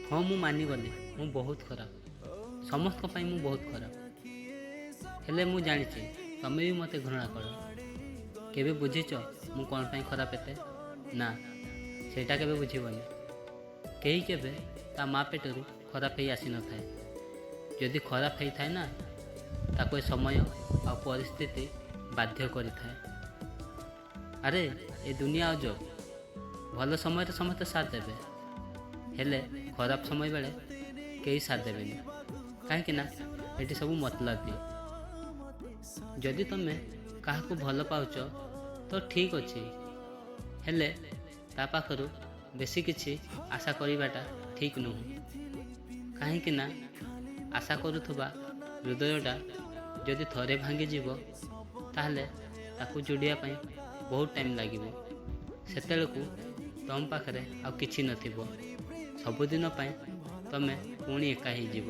ହଁ ମୁଁ ମାନିଗଲି ମୁଁ ବହୁତ ଖରାପ, ସମସ୍ତଙ୍କ ପାଇଁ ମୁଁ ବହୁତ ଖରାପ। ହେଲେ ମୁଁ ଜାଣିଛି ତମେ ବି ମୋତେ ଘୃଣା କର। କେବେ ବୁଝିଛ ମୁଁ କ'ଣ ପାଇଁ ଖରାପ ଏତେ? ନା, ସେଇଟା କେବେ ବୁଝିବନି। କେହି କେବେ ତା ମା ପେଟରୁ ଖରାପ ହେଇ ଆସିନଥାଏ। ଯଦି ଖରାପ ହେଇଥାଏ ନା, ତାକୁ ଏ ସମୟ ଆଉ ପରିସ୍ଥିତି ବାଧ୍ୟ କରିଥାଏ। ଆରେ ଏ ଦୁନିଆ ଅଜବ, ଭଲ ସମୟରେ ସମସ୍ତେ ସାଥ ଦେବେ, ହେଲେ ଖରାପ ସମୟ ବେଳେ କେହି ସାଥ ଦେବେନି। କାହିଁକି ନା ଏଠି ସବୁ ମତଲବୀ। ଯଦି ତମେ କାହାକୁ ଭଲ ପାଉଛ ତ ଠିକ୍ ଅଛି, ହେଲେ ତା ପାଖରୁ ବେଶୀ କିଛି ଆଶା କରିବାଟା ଠିକ୍ ନୁହେଁ। କାହିଁକି ନା ଆଶା କରୁଥିବା ହୃଦୟଟା ଯଦି ଥରେ ଭାଙ୍ଗିଯିବ ତାହେଲେ ତାକୁ ଯୋଡ଼ିବା ପାଇଁ ବହୁତ ଟାଇମ୍ ଲାଗିବ। ସେତେବେଳକୁ ତମ ପାଖରେ ଆଉ କିଛି ନଥିବ। ସବୁଦିନ ପାଇଁ ତମେ ପୁଣି ଏକା ହେଇଯିବ।